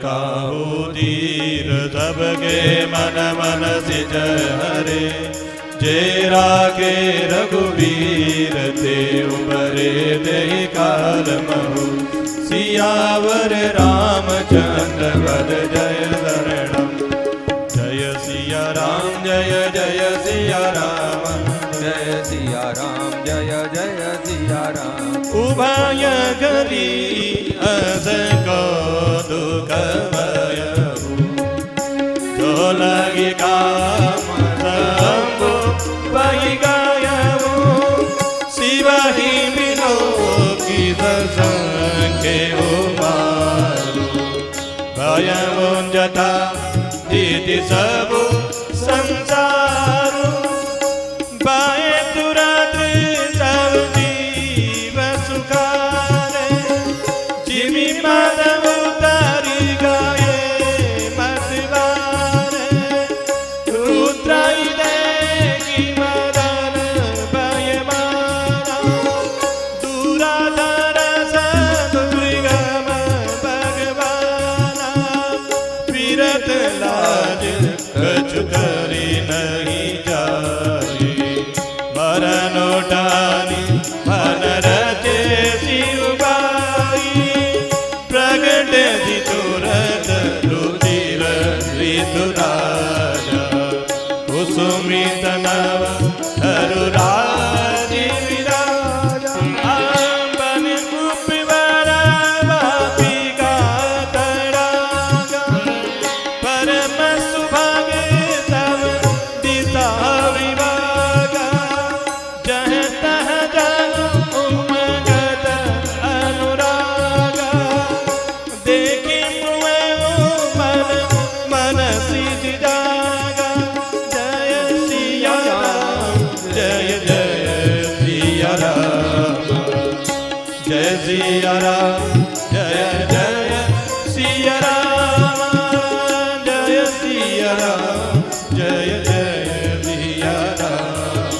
काहू धीर सबके मन मन सिज हरे जे राखे रघुवीर ते उबरे ते काल महु सियावर रामचंद्र पद जय शरणम जय सिया राम जय जय सिया राम जय सिया राम जय जय सिया राम उभय गली अस को दुख भयहु जो लगी काम शंभु वही गायहु शिवहि मिलो की संखे उमारु भयहु जता दीति सबु संसारु बाए तुरंत सब जीव सुखारे जिमि माधव तारी गाये मतवारे रुद्राई देगी मदन भय मारा दुराधर सदुर्गम भगवाना फिरत लाज कछु करी नहीं जाए मरण उठानी मन रचे शिवबाई प्रगट जी तुरत रुधिर ऋतु राजा कुसुमित नव धरुराज विराजा आंबन कुपवर वापी का तड़ागा परम सुभागे तव दिशा विभागा जह तह जनु उमगत अनुरागा देखी मुए मन मन सिज जागा जय सिया राम जय जय सिया राम जय सिया राम जय जय सिया राम जय सिया राम जय जय सिया राम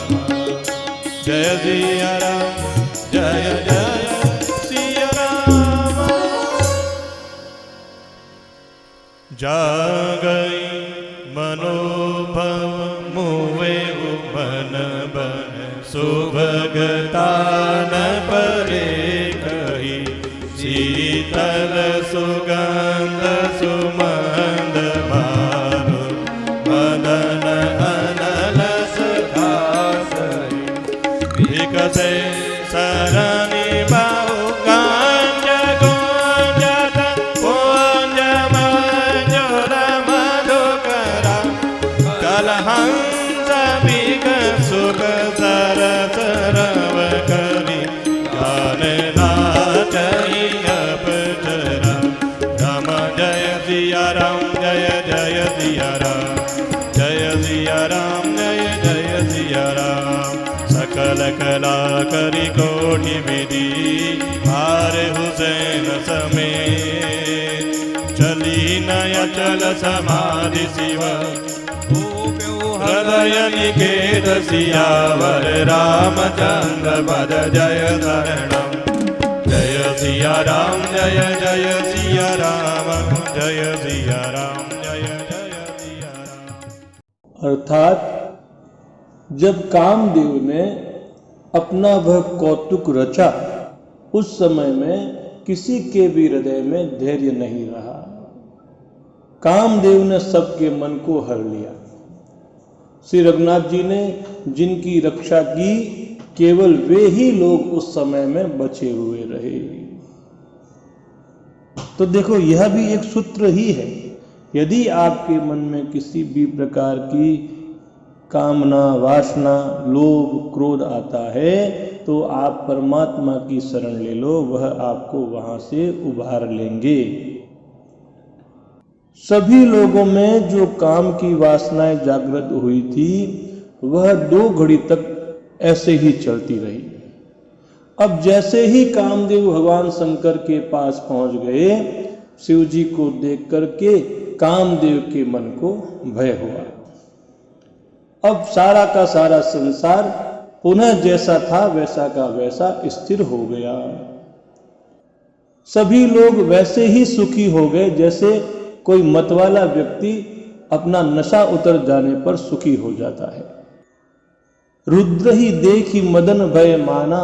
जय सिया राम जय जय सिया राम जागई मनोभव मुवे मन बन सुभगता न परे कही शीतल सुगंध सुमंद मारो मदन अनल सखासई विकसे सरणी बाहु कांज गुंजत पुंज मंजुल मधुकरा कलहंस बिग सुख सरस रव करी गान नाचई अपचरा राम जय सिया राम जय जय सिया राम जय सिया राम जय जय सिया राम सकल कला करी कोटि विधि हार हुसैन समेत चली नय चल समाधि शिव हृदय निकेत सियावर रामचंद्र पद जय शरणम जय सिया राम जय जय सिया राम जय सिया राम जय जय सिया राम। अर्थात जब कामदेव ने अपना वह कौतुक रचा उस समय में किसी के भी हृदय में धैर्य नहीं रहा। कामदेव ने सबके मन को हर लिया। श्री रघुनाथ जी ने जिनकी रक्षा की केवल वे ही लोग उस समय में बचे हुए रहे। तो देखो यह भी एक सूत्र ही है। यदि आपके मन में किसी भी प्रकार की कामना, वासना, लोभ, क्रोध आता है तो आप परमात्मा की शरण ले लो, वह आपको वहां से उभार लेंगे। सभी लोगों में जो काम की वासनाएं जागृत हुई थी वह 2 घड़ी तक ऐसे ही चलती रही। अब जैसे ही कामदेव भगवान शंकर के पास पहुंच गए, शिव जी को देख करके कामदेव के मन को भय हुआ। अब सारा का सारा संसार पुनः जैसा था वैसा का वैसा स्थिर हो गया। सभी लोग वैसे ही सुखी हो गए जैसे कोई मतवाला व्यक्ति अपना नशा उतर जाने पर सुखी हो जाता है। रुद्र ही देखी मदन भय माना,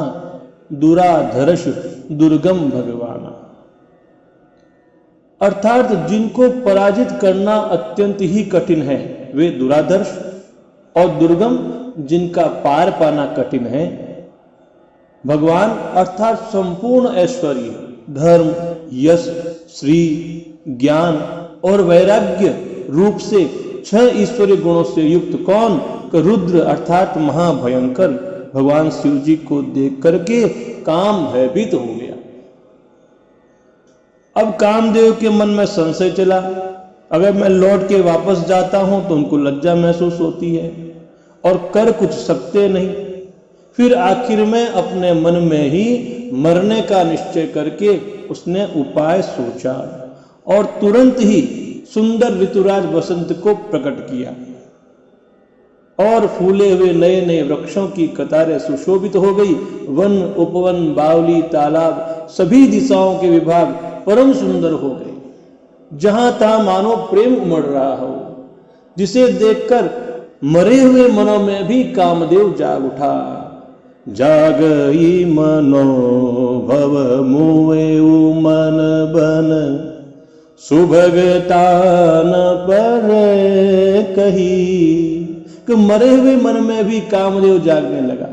दुराधर्ष दुर्गम भगवाना। अर्थात जिनको पराजित करना अत्यंत ही कठिन है वे दुराधर्ष, और दुर्गम जिनका पार पाना कठिन है। भगवान अर्थात संपूर्ण ऐश्वर्य, धर्म, यश, श्री, ज्ञान और वैराग्य रूप से 6 ईश्वरीय गुणों से युक्त कौन? रुद्र अर्थात महाभयंकर भगवान शिव जी को देख करके काम भयभीत हो गया। अब कामदेव के मन में संशय चला, अगर मैं लौट के वापस जाता हूं तो उनको लज्जा महसूस होती है और कर कुछ सकते नहीं। फिर आखिर में अपने मन में ही मरने का निश्चय करके उसने उपाय सोचा और तुरंत ही सुंदर ऋतुराज बसंत को प्रकट किया और फूले हुए नए नए वृक्षों की कतारें सुशोभित हो गई। वन, उपवन, बावली, तालाब सभी दिशाओं के विभाग परम सुंदर हो गए। जहां तहां मानो प्रेम उमड़ रहा हो, जिसे देखकर मरे हुए मनों में भी कामदेव जाग उठा। जागई मनो भव मुए मन बन, सुभगता न पर कही। कि मरे हुए मन में भी कामदेव जागने लगा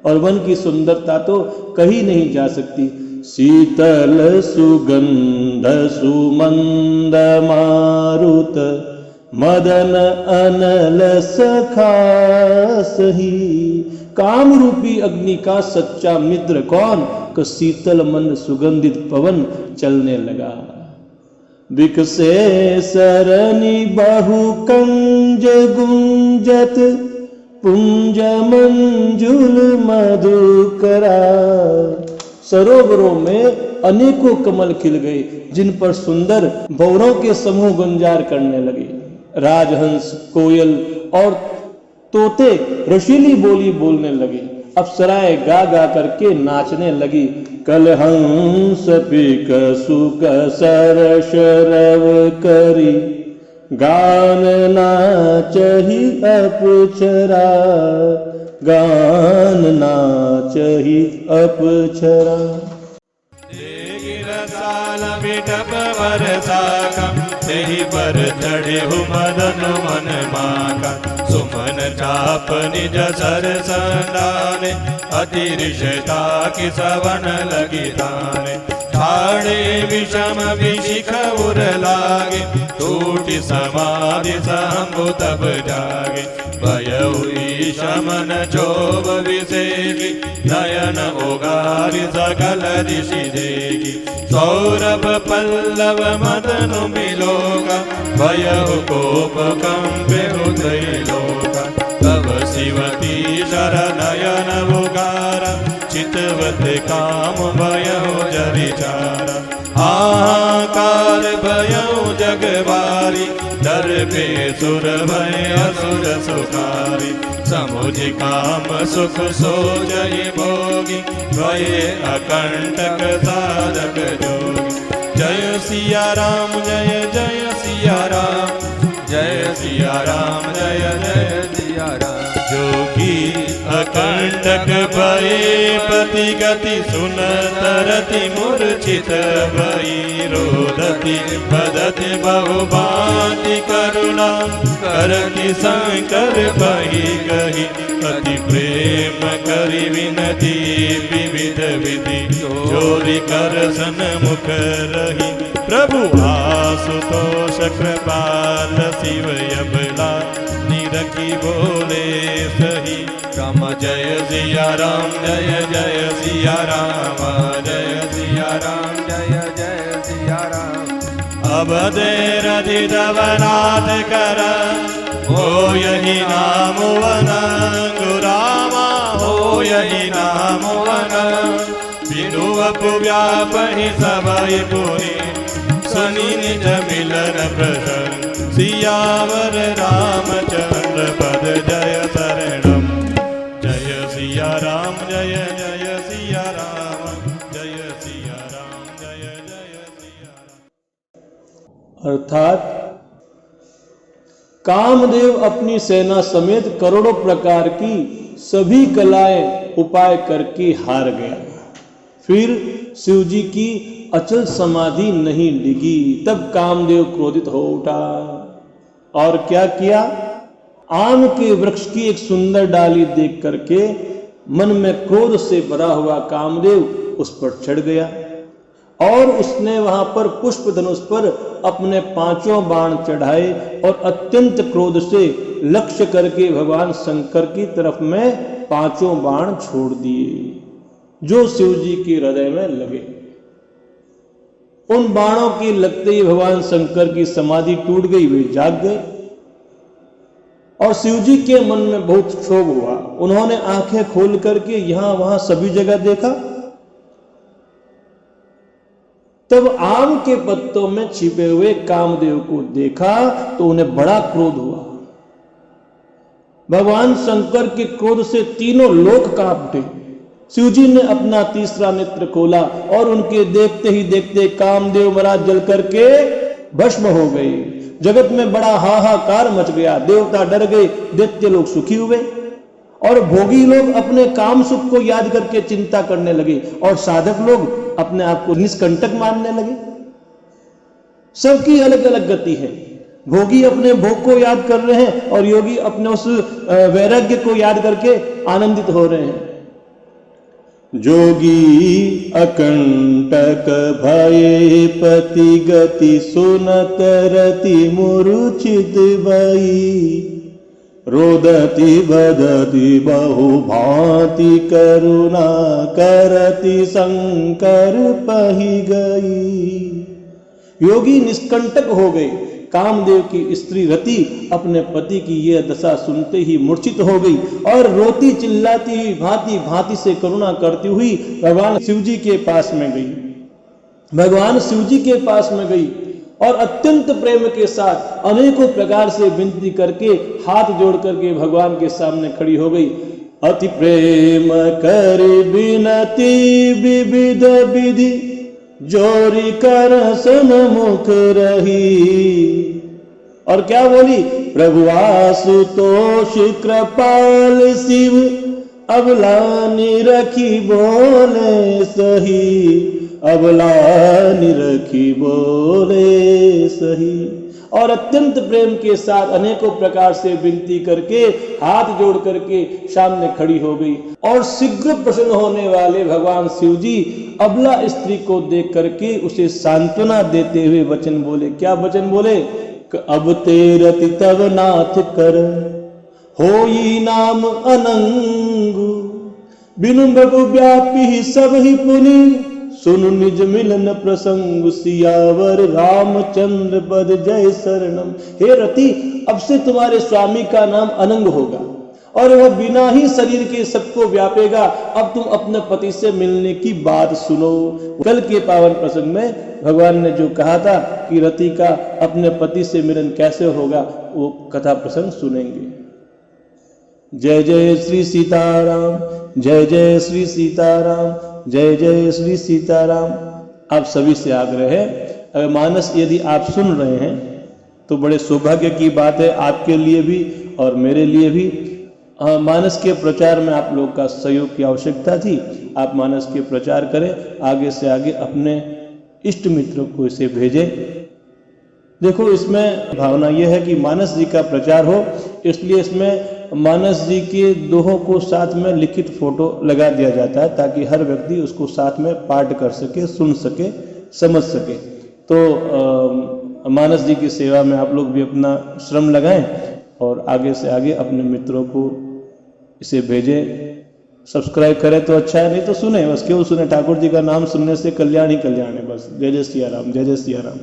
और वन की सुंदरता तो कहीं नहीं जा सकती। शीतल सुगंध सुमंद मारुत, मदन अनल सखा सही। काम रूपी अग्नि का सच्चा मित्र कौन? कि शीतल मंद सुगंधित पवन चलने लगा। विकसे सरनि बहु कंज गुंजत, पुंज मंजुल मधुकरा। सरोवरों में अनेकों कमल खिल गए जिन पर सुंदर भंवरों के समूह गुंजार करने लगे। राजहंस, कोयल और तोते रसीली बोली बोलने लगे। अप्सराएं गा गा करके नाचने लगी। कलहंस पिक सुक सरस रव करी, गान नाचहि अपचरा। गान नाचहि अपचरा। साल बिटप बरसाका, तेहि पर चढ़े मदन मन माका। सुमन चाप निज सर संदाने, अतिरिषता की सवन लगी ताने। ठाड़े विषम विशिख उर लागे, टूटी समाधि संभु तब जागे। भयउ ईशमन चोब विसेगी, नयन उगारि सकल दिशि देखी। सौरभ पल्लव मदन मिलोगा, भयउ कोप कंपे त्रैलोका। तब शिवती शरणयन उगारा, चितवत काम भयउ जरिचारा। हाहाकार भयउ जगवारी, डर पे सुर भय असुर सुखारी। समुझ काम सुख सोचहि भोगी, द्वये अकंटक साधक जोगी। जय सिया राम जय जय सिया राम, जय सिया राम जय जय सिया राम। जोगी अकंटक भये पति गति, सुन तरति मूर्छित भई। रोदति बदति बहुभांति करुणा, करति शंकर भई कही। अति प्रेम करि विनती विविध विधि, जोरि कर सन्मुख रही। प्रभु आशुतोष कृपाल शिव अबला, निरखी बोले सही। राम जय सिया राम जय जय सिया राम, जय सिया राम जय जय सिया राम। अब देर अधिदवनाथ कर, हो यही नाम वन। गुरामा हो यही नाम वन, बिनु अपु व्यापहि सबई पुरी। सनि निज मिलन प्रसन्न, सियावर रामचंद्र पद जय शरणम। जय सिया राम जय जय सिया राम, जय सिया राम जय जय। अर्थात कामदेव अपनी सेना समेत करोड़ों प्रकार की सभी कलाएं उपाय करके हार गया। फिर शिव जी की अचल समाधि नहीं डिगी। तब कामदेव क्रोधित हो उठा और क्या किया, आम के वृक्ष की एक सुंदर डाली देख करके मन में क्रोध से भरा हुआ कामदेव उस पर चढ़ गया और उसने वहां पर पुष्प धनुष पर अपने 5 बाण चढ़ाए और अत्यंत क्रोध से लक्ष्य करके भगवान शंकर की तरफ में 5 बाण छोड़ दिए जो शिव जी के हृदय में लगे। उन बाणों के लगते ही भगवान शंकर की समाधि टूट गई, वे जाग गए और शिव जी के मन में बहुत क्षोभ हुआ। उन्होंने आंखें खोल करके यहां वहां सभी जगह देखा। तब आम के पत्तों में छिपे हुए कामदेव को देखा तो उन्हें बड़ा क्रोध हुआ। भगवान शंकर के क्रोध से तीनों लोक कांप उठे। शिव जी ने अपना तीसरा नेत्र खोला और उनके देखते ही देखते कामदेव महाराज जल करके भस्म हो गए। जगत में बड़ा हाहाकार मच गया। देवता डर गए, दैत्य लोग सुखी हुए और भोगी लोग अपने काम सुख को याद करके चिंता करने लगे और साधक लोग अपने आप को निष्कंटक मानने लगे। सबकी अलग अलग गति है। भोगी अपने भोग को याद कर रहे हैं और योगी अपने उस वैराग्य को याद करके आनंदित हो रहे हैं। जोगी अकंटक भये पति गति सुनत रति मूर्छित भई रोदति बदति बहु भांति करुणा करति शंकर पहि गई। योगी निष्कंटक हो गए। कामदेव की स्त्री रति अपने पति की यह दशा सुनते ही मूर्छित हो गई और रोती चिल्लाती हुई भांति भांति से करुणा करती हुई भगवान शिव जी के पास में गई। भगवान शिव जी के पास में गई और अत्यंत प्रेम के साथ अनेकों प्रकार से विनती करके हाथ जोड़ करके भगवान के सामने खड़ी हो गई। अति प्रेम कर विनती विविध विधि जोरी कर सन्मुख रही। और क्या बोली, प्रभु आशुतोष कृपाल शिव अबलानी रखी बोले सही, अबलानी रखी बोले सही। और अत्यंत प्रेम के साथ अनेकों प्रकार से विनती करके हाथ जोड़ करके सामने खड़ी हो गई। और शीघ्र प्रसन्न होने वाले भगवान शिव जी अबला स्त्री को देख करके उसे सांत्वना देते हुए वचन बोले। क्या वचन बोले, अब तेरति तब नाथ कर होई नाम अनंगु, बिनु बगु व्यापी सब ही पुनि, सुन निज मिलन प्रसंग सियावर रामचंद्र पद जय शरणम। हे रति, अब से तुम्हारे स्वामी का नाम अनंग होगा और वह बिना ही शरीर के सबको व्यापेगा। अब तुम अपने पति से मिलने की बात सुनो। कल के पावन प्रसंग में भगवान ने जो कहा था कि रति का अपने पति से मिलन कैसे होगा, वो कथा प्रसंग सुनेंगे। जय जय श्री सीताराम, जय जय श्री सीताराम, जय जय श्री सीताराम। आप सभी से आग्रह है, अगर मानस यदि आप सुन रहे हैं तो बड़े सौभाग्य की बात है आपके लिए भी और मेरे लिए भी। मानस के प्रचार में आप लोग का सहयोग की आवश्यकता थी। आप मानस के प्रचार करें, आगे से आगे अपने इष्ट मित्रों को इसे भेजें। देखो, इसमें भावना यह है कि मानस जी का प्रचार हो, इसलिए इसमें मानस जी के दोहों को साथ में लिखित फोटो लगा दिया जाता है ताकि हर व्यक्ति उसको साथ में पाठ कर सके, सुन सके, समझ सके। तो मानस जी की सेवा में आप लोग भी अपना श्रम लगाएं और आगे से आगे अपने मित्रों को इसे भेजें। सब्सक्राइब करें तो अच्छा है, नहीं तो सुने, बस क्यों सुने। ठाकुर जी का नाम सुनने से कल्याण ही कल्याण है। बस जय जय सिया राम, जय जय सिया राम।